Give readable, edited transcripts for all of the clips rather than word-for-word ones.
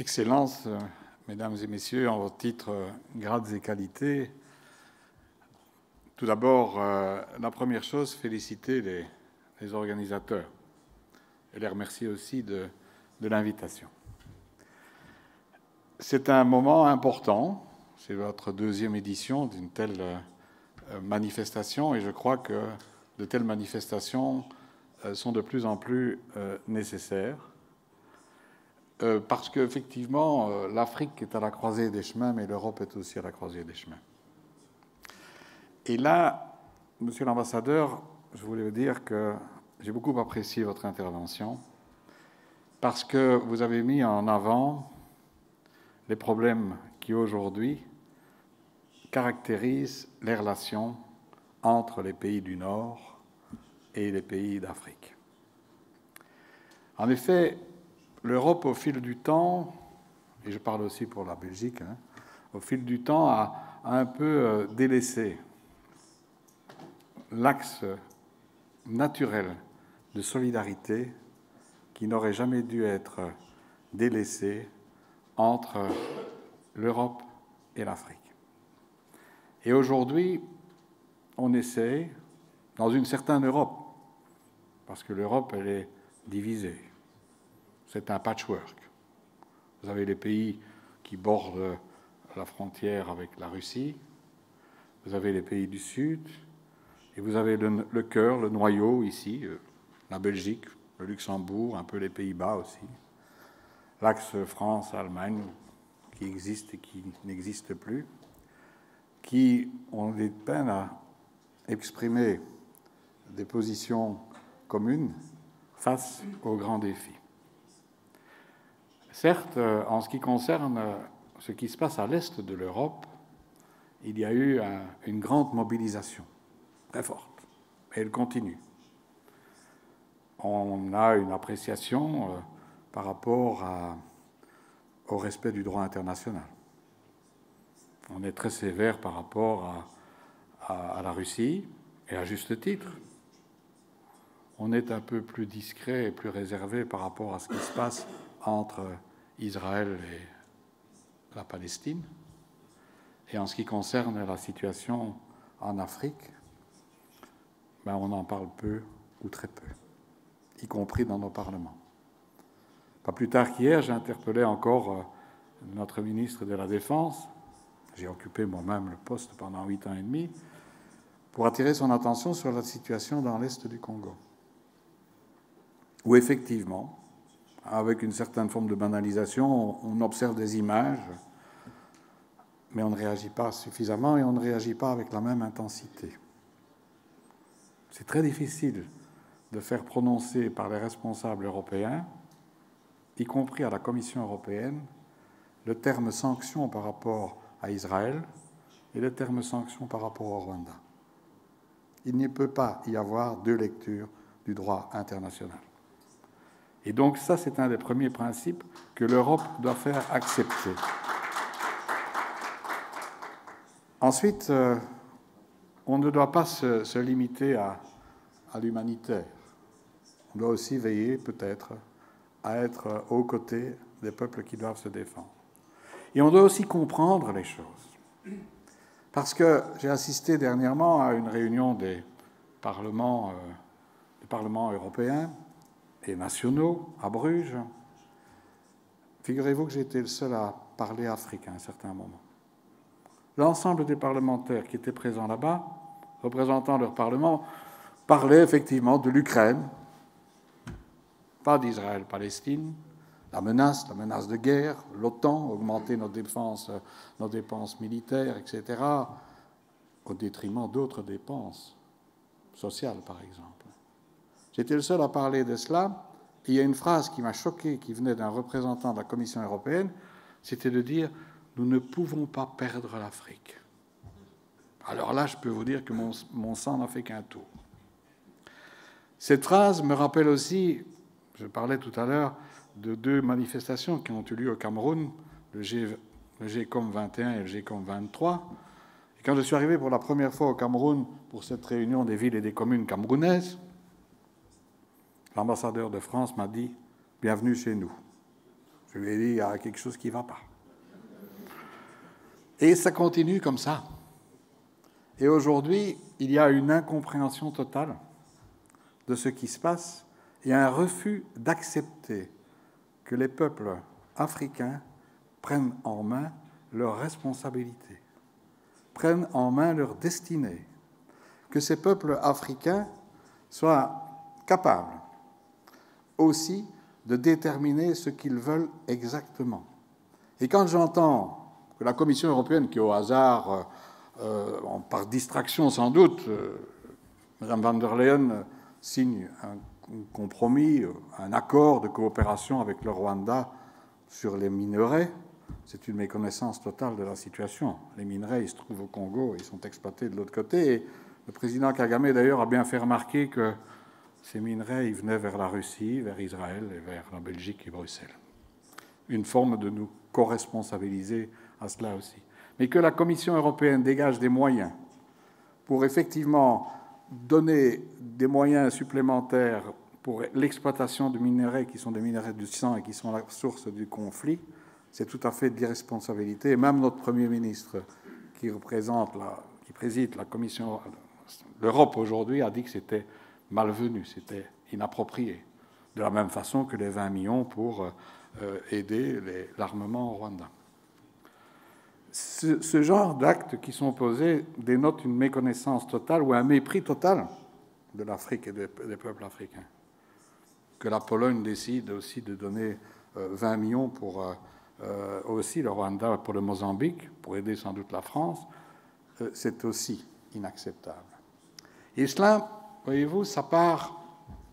Excellences, Mesdames et Messieurs, en vos titres, grades et qualités, tout d'abord, la première chose, féliciter les organisateurs et les remercier aussi de l'invitation. C'est un moment important, c'est votre deuxième édition d'une telle manifestation et je crois que de telles manifestations sont de plus en plus nécessaires. Parce qu'effectivement, l'Afrique est à la croisée des chemins, mais l'Europe est aussi à la croisée des chemins. Et là, Monsieur l'ambassadeur, je voulais vous dire que j'ai beaucoup apprécié votre intervention parce que vous avez mis en avant les problèmes qui aujourd'hui caractérisent les relations entre les pays du Nord et les pays d'Afrique. En effet, l'Europe, au fil du temps, et je parle aussi pour la Belgique, au fil du temps, a un peu délaissé l'axe naturel de solidarité qui n'aurait jamais dû être délaissé entre l'Europe et l'Afrique. Et aujourd'hui, on essaie, dans une certaine Europe, parce que l'Europe, elle est divisée, c'est un patchwork. Vous avez les pays qui bordent la frontière avec la Russie, vous avez les pays du Sud, et vous avez le cœur, le noyau ici, la Belgique, le Luxembourg, un peu les Pays-Bas aussi, l'axe France-Allemagne qui existe et qui n'existe plus, qui ont des peines à exprimer des positions communes face aux grands défis. Certes, en ce qui concerne ce qui se passe à l'est de l'Europe, il y a eu une grande mobilisation, très forte, et elle continue. On a une appréciation par rapport au respect du droit international. On est très sévère par rapport à la Russie, et à juste titre. On est un peu plus discret et plus réservé par rapport à ce qui se passe entre Israël et la Palestine. Et en ce qui concerne la situation en Afrique, on en parle peu ou très peu, y compris dans nos parlements. Pas plus tard qu'hier, j'ai interpellé encore notre ministre de la Défense. J'ai occupé moi-même le poste pendant 8 ans et demi pour attirer son attention sur la situation dans l'est du Congo, où effectivement, avec une certaine forme de banalisation, on observe des images, mais on ne réagit pas suffisamment et on ne réagit pas avec la même intensité. C'est très difficile de faire prononcer par les responsables européens, y compris à la Commission européenne, le terme sanction par rapport à Israël et le terme sanction par rapport au Rwanda. Il ne peut pas y avoir deux lectures du droit international. Et donc ça, c'est un des premiers principes que l'Europe doit faire accepter. Ensuite, on ne doit pas se limiter à l'humanitaire. On doit aussi veiller, peut-être, à être aux côtés des peuples qui doivent se défendre. Et on doit aussi comprendre les choses. Parce que j'ai assisté dernièrement à une réunion des parlements européens et nationaux à Bruges. Figurez-vous que j'ai été le seul à parler Afrique à un certain moment. L'ensemble des parlementaires qui étaient présents là-bas, représentant leur parlement, parlaient effectivement de l'Ukraine, pas d'Israël-Palestine, la menace de guerre, l'OTAN, augmenter nos dépenses militaires, etc., au détriment d'autres dépenses sociales, par exemple. J'étais le seul à parler de cela, et il y a une phrase qui m'a choqué, qui venait d'un représentant de la Commission européenne, c'était de dire « Nous ne pouvons pas perdre l'Afrique ». Alors là, je peux vous dire que mon sang n'a fait qu'un tour. Cette phrase me rappelle aussi, je parlais tout à l'heure, de deux manifestations qui ont eu lieu au Cameroun, le GECOM 21 et le GECOM 23. Et quand je suis arrivé pour la première fois au Cameroun pour cette réunion des villes et des communes camerounaises, l'ambassadeur de France m'a dit « Bienvenue chez nous ». Je lui ai dit, il y a quelque chose qui ne va pas. Et ça continue comme ça. Et aujourd'hui, il y a une incompréhension totale de ce qui se passe et un refus d'accepter que les peuples africains prennent en main leurs responsabilités, prennent en main leur destinée, que ces peuples africains soient capables aussi de déterminer ce qu'ils veulent exactement. Et quand j'entends que la Commission européenne, qui au hasard, par distraction sans doute, Mme van der Leyen signe un compromis, un accord de coopération avec le Rwanda sur les minerais, c'est une méconnaissance totale de la situation. Les minerais, ils se trouvent au Congo, ils sont exploités de l'autre côté. Et le président Kagame, d'ailleurs, a bien fait remarquer que ces minerais, ils venaient vers la Russie, vers Israël et vers la Belgique et Bruxelles. Une forme de nous co-responsabiliser à cela aussi. Mais que la Commission européenne dégage des moyens pour effectivement donner des moyens supplémentaires pour l'exploitation de minerais qui sont des minerais du sang et qui sont la source du conflit, c'est tout à fait de l'irresponsabilité. Et même notre Premier ministre, qui préside la Commission, l'Europe aujourd'hui, a dit que c'était malvenu, c'était inapproprié. De la même façon que les 20 millions pour aider l'armement au Rwanda. Ce genre d'actes qui sont posés dénotent une méconnaissance totale ou un mépris total de l'Afrique et des peuples africains. Que la Pologne décide aussi de donner 20 millions pour aussi le Rwanda, pour le Mozambique, pour aider sans doute la France, c'est aussi inacceptable. Et cela, voyez-vous, ça part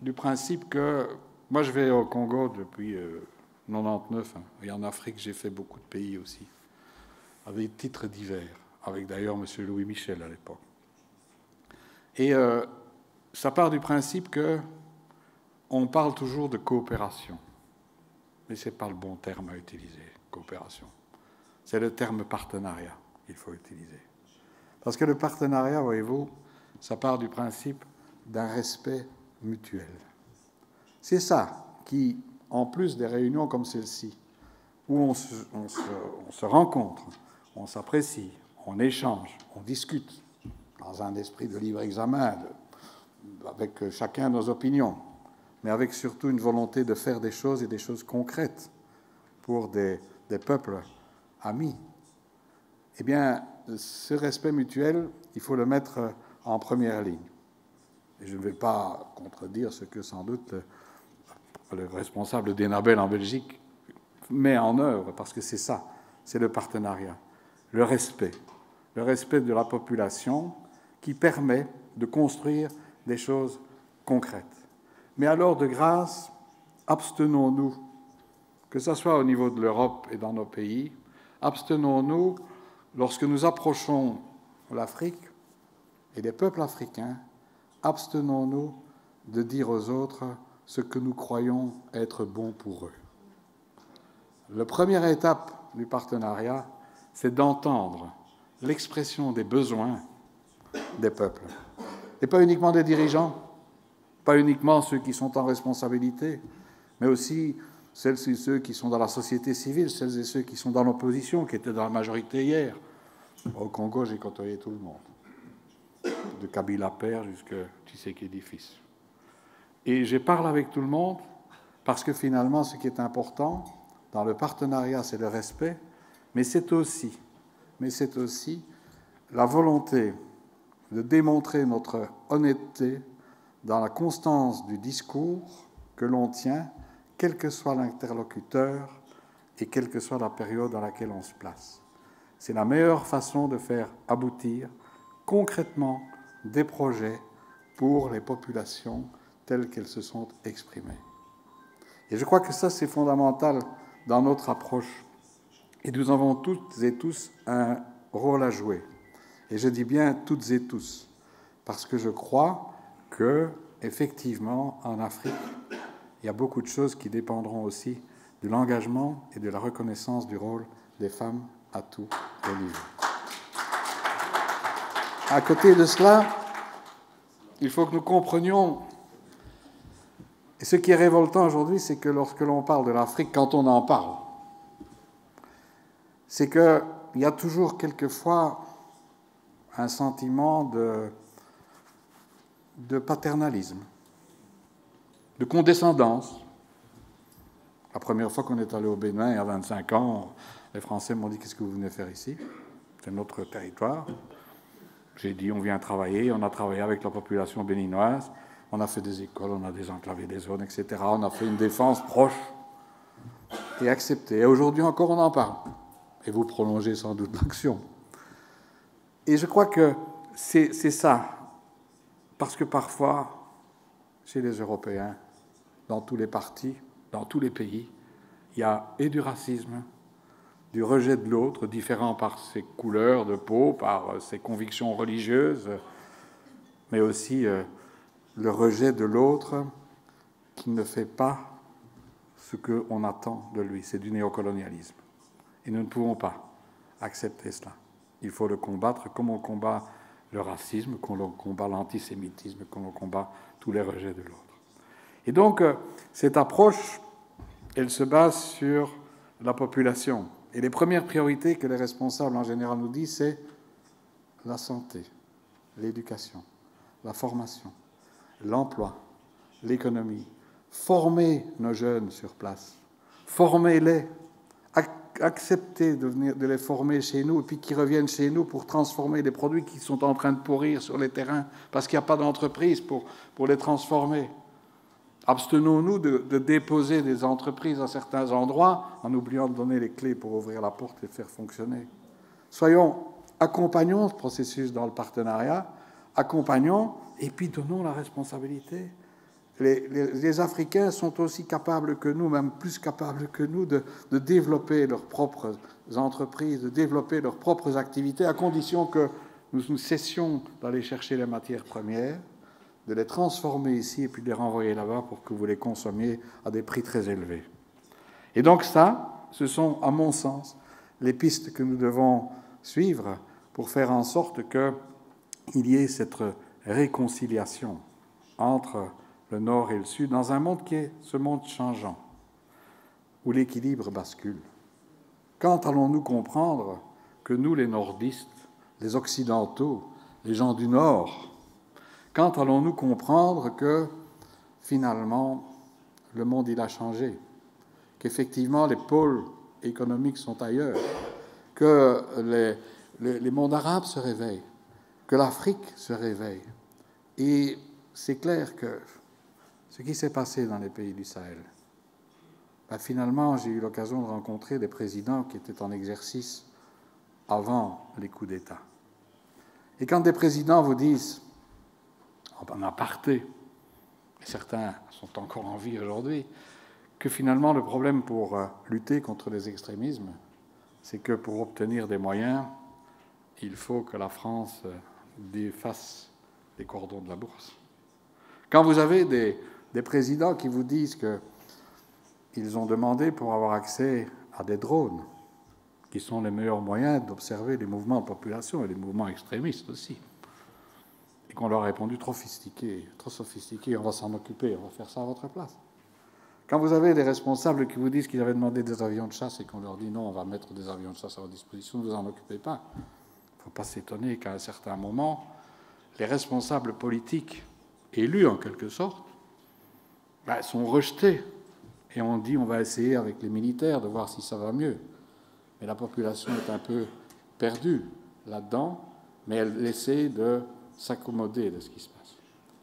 du principe que... Moi, je vais au Congo depuis 99, et en Afrique, j'ai fait beaucoup de pays aussi, avec des titres divers, avec d'ailleurs M. Louis Michel à l'époque. Et ça part du principe qu'on parle toujours de coopération, mais ce n'est pas le bon terme à utiliser, coopération. C'est le terme partenariat qu'il faut utiliser. Parce que le partenariat, voyez-vous, ça part du principe d'un respect mutuel. C'est ça qui, en plus des réunions comme celle-ci, où on se rencontre, on s'apprécie, on échange, on discute, dans un esprit de libre examen, avec chacun nos opinions, mais avec surtout une volonté de faire des choses et des choses concrètes pour des peuples amis. Eh bien, ce respect mutuel, il faut le mettre en première ligne. Et je ne vais pas contredire ce que sans doute le responsable d'Enabel en Belgique met en œuvre, parce que c'est ça, c'est le partenariat, le respect de la population qui permet de construire des choses concrètes. Mais alors, de grâce, abstenons-nous, que ce soit au niveau de l'Europe et dans nos pays, abstenons-nous, lorsque nous approchons l'Afrique et les peuples africains, abstenons-nous de dire aux autres ce que nous croyons être bon pour eux. La première étape du partenariat, c'est d'entendre l'expression des besoins des peuples. Et pas uniquement des dirigeants, pas uniquement ceux qui sont en responsabilité, mais aussi celles et ceux qui sont dans la société civile, celles et ceux qui sont dans l'opposition, qui étaient dans la majorité hier. Au Congo, j'ai côtoyé tout le monde, de Kabila père jusqu'à Tshisekedi fils. Et je parle avec tout le monde parce que finalement, ce qui est important dans le partenariat, c'est le respect, mais c'est aussi la volonté de démontrer notre honnêteté dans la constance du discours que l'on tient, quel que soit l'interlocuteur et quelle que soit la période dans laquelle on se place. C'est la meilleure façon de faire aboutir concrètement des projets pour les populations telles qu'elles se sont exprimées. Et je crois que ça, c'est fondamental dans notre approche. Et nous avons toutes et tous un rôle à jouer. Et je dis bien toutes et tous, parce que je crois que, effectivement, en Afrique, il y a beaucoup de choses qui dépendront aussi de l'engagement et de la reconnaissance du rôle des femmes à tous les niveaux. À côté de cela, il faut que nous comprenions, et ce qui est révoltant aujourd'hui, c'est que lorsque l'on parle de l'Afrique, quand on en parle, c'est qu'il y a toujours quelquefois un sentiment de paternalisme, de condescendance. La première fois qu'on est allé au Bénin, il y a 25 ans, les Français m'ont dit « Qu'est-ce que vous venez faire ici ?» C'est notre territoire. J'ai dit « On vient travailler. » On a travaillé avec la population béninoise. On a fait des écoles, on a désenclavé des zones, etc. On a fait une défense proche et acceptée. Et aujourd'hui encore, on en parle. Et vous prolongez sans doute l'action. Et je crois que c'est ça. Parce que parfois, chez les Européens, dans tous les partis, dans tous les pays, il y a et du racisme, du rejet de l'autre, différent par ses couleurs de peau, par ses convictions religieuses, mais aussi le rejet de l'autre qui ne fait pas ce qu'on attend de lui. C'est du néocolonialisme. Et nous ne pouvons pas accepter cela. Il faut le combattre comme on combat le racisme, comme on combat l'antisémitisme, comme on combat tous les rejets de l'autre. Et donc, cette approche, elle se base sur la population. Et les premières priorités que les responsables en général nous disent, c'est la santé, l'éducation, la formation, l'emploi, l'économie. Former nos jeunes sur place, formez-les, acceptez de les former chez nous et puis qu'ils reviennent chez nous pour transformer des produits qui sont en train de pourrir sur les terrains parce qu'il n'y a pas d'entreprise pour les transformer. Abstenons-nous de déposer des entreprises à certains endroits en oubliant de donner les clés pour ouvrir la porte et faire fonctionner. Accompagnons ce processus dans le partenariat, accompagnons et puis donnons la responsabilité. Les Africains sont aussi capables que nous, même plus capables que nous, de développer leurs propres entreprises, de développer leurs propres activités, à condition que nous cessions d'aller chercher les matières premières, de les transformer ici et puis de les renvoyer là-bas pour que vous les consommiez à des prix très élevés. Et donc ça, ce sont, à mon sens, les pistes que nous devons suivre pour faire en sorte qu'il y ait cette réconciliation entre le Nord et le Sud, dans un monde qui est ce monde changeant, où l'équilibre bascule. Quand allons-nous comprendre que nous, les nordistes, les occidentaux, les gens du Nord, quand allons-nous comprendre que, finalement, le monde, il a changé, qu'effectivement, les pôles économiques sont ailleurs, que les mondes arabes se réveillent, que l'Afrique se réveille. Et c'est clair que ce qui s'est passé dans les pays du Sahel, finalement, j'ai eu l'occasion de rencontrer des présidents qui étaient en exercice avant les coups d'État. Et quand des présidents vous disent, en aparté, et certains sont encore en vie aujourd'hui, que finalement le problème pour lutter contre les extrémismes, c'est que pour obtenir des moyens, il faut que la France défasse les cordons de la bourse. Quand vous avez des présidents qui vous disent qu'ils ont demandé pour avoir accès à des drones, qui sont les meilleurs moyens d'observer les mouvements de population et les mouvements extrémistes aussi, et qu'on leur a répondu trop sophistiqué, on va s'en occuper, on va faire ça à votre place. Quand vous avez des responsables qui vous disent qu'ils avaient demandé des avions de chasse et qu'on leur dit non, on va mettre des avions de chasse à votre disposition, ne vous en occupez pas, il ne faut pas s'étonner qu'à un certain moment, les responsables politiques, élus en quelque sorte, sont rejetés. Et on dit on va essayer avec les militaires de voir si ça va mieux. Mais la population est un peu perdue là-dedans, mais elle essaie de s'accommoder de ce qui se passe.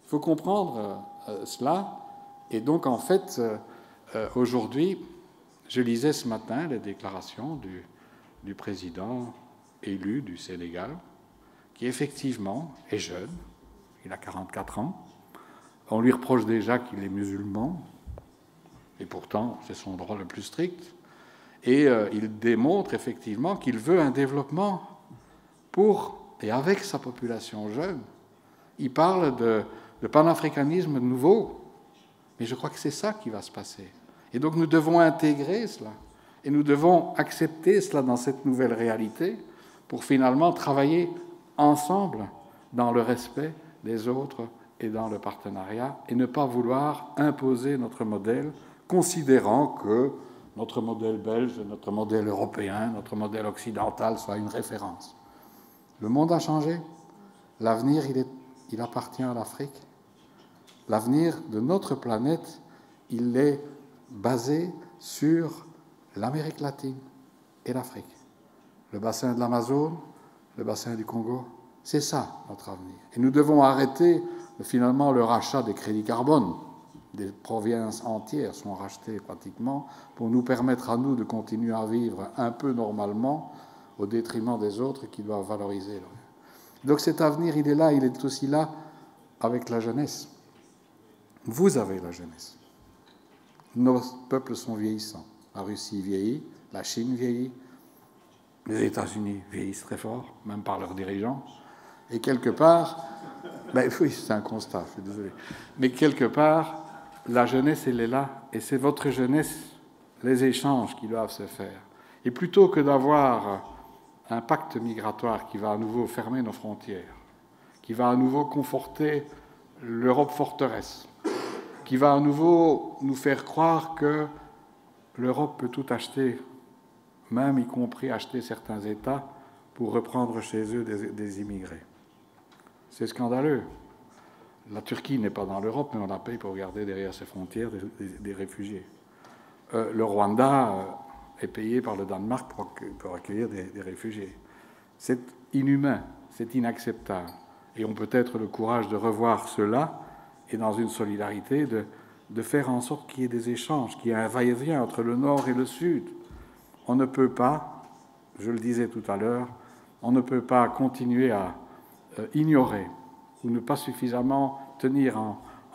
Il faut comprendre cela. Et donc, en fait, aujourd'hui, je lisais ce matin les déclarations du président élu du Sénégal, qui effectivement est jeune, il a 44 ans. On lui reproche déjà qu'il est musulman, et pourtant c'est son droit le plus strict. Et il démontre effectivement qu'il veut un développement pour et avec sa population jeune. Il parle de panafricanisme nouveau, mais je crois que c'est ça qui va se passer. Et donc nous devons intégrer cela, et nous devons accepter cela dans cette nouvelle réalité pour finalement travailler ensemble dans le respect des autres et dans le partenariat, et ne pas vouloir imposer notre modèle, considérant que notre modèle belge, notre modèle européen, notre modèle occidental soit une référence. Le monde a changé. L'avenir, il appartient à l'Afrique. L'avenir de notre planète, il est basé sur l'Amérique latine et l'Afrique. Le bassin de l'Amazone, le bassin du Congo, c'est ça notre avenir. Et nous devons arrêter finalement le rachat des crédits carbone. Des provinces entières sont rachetées pratiquement pour nous permettre à nous de continuer à vivre un peu normalement au détriment des autres qui doivent valoriser. Donc cet avenir, il est là, il est aussi là avec la jeunesse. Vous avez la jeunesse. Nos peuples sont vieillissants. La Russie vieillit, la Chine vieillit, les États-Unis vieillissent très fort, même par leurs dirigeants. Et quelque part, ben oui, c'est un constat, je suis désolé. Mais quelque part, la jeunesse, elle est là, et c'est votre jeunesse, les échanges qui doivent se faire. Et plutôt que d'avoir un pacte migratoire qui va à nouveau fermer nos frontières, qui va à nouveau conforter l'Europe forteresse, qui va à nouveau nous faire croire que l'Europe peut tout acheter, même y compris acheter certains États pour reprendre chez eux des immigrés. C'est scandaleux. La Turquie n'est pas dans l'Europe, mais on la paye pour garder derrière ses frontières des réfugiés. Le Rwanda est payé par le Danemark pour accueillir des réfugiés. C'est inhumain, c'est inacceptable. Et on peut être le courage de revoir cela et dans une solidarité de faire en sorte qu'il y ait des échanges, qu'il y ait un va-et-vient entre le Nord et le Sud. On ne peut pas, je le disais tout à l'heure, on ne peut pas continuer à ignorer ou ne pas suffisamment tenir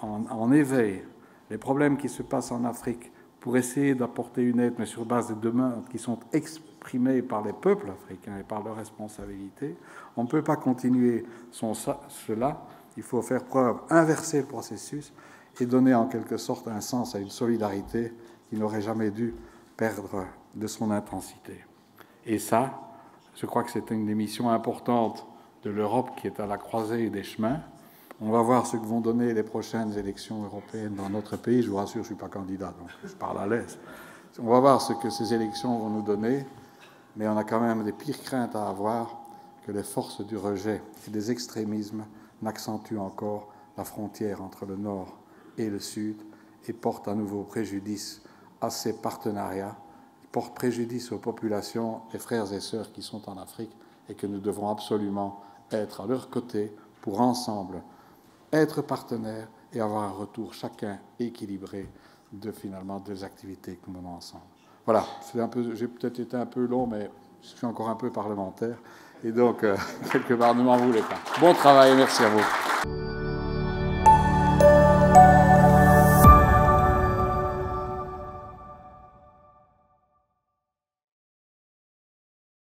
en éveil les problèmes qui se passent en Afrique pour essayer d'apporter une aide, mais sur base de demandes qui sont exprimées par les peuples africains et par leurs responsabilités. On ne peut pas continuer cela. Il faut faire preuve, inverser le processus et donner en quelque sorte un sens à une solidarité qui n'aurait jamais dû perdre de son intensité. Et ça, je crois que c'est une des missions importantes de l'Europe qui est à la croisée des chemins. On va voir ce que vont donner les prochaines élections européennes dans notre pays. Je vous rassure, je ne suis pas candidat, donc je parle à l'aise. On va voir ce que ces élections vont nous donner, mais on a quand même des pires craintes à avoir que les forces du rejet et des extrémismes n'accentuent encore la frontière entre le Nord et le Sud et portent à nouveau préjudice à ces partenariats, portent préjudice aux populations, les frères et sœurs qui sont en Afrique et que nous devons absolument être à leur côté pour ensemble être partenaires et avoir un retour chacun équilibré de finalement deux activités que nous menons ensemble. Voilà, j'ai peut-être été un peu long, mais je suis encore un peu parlementaire et donc quelque part ne m'en voulez pas. Bon travail et merci à vous.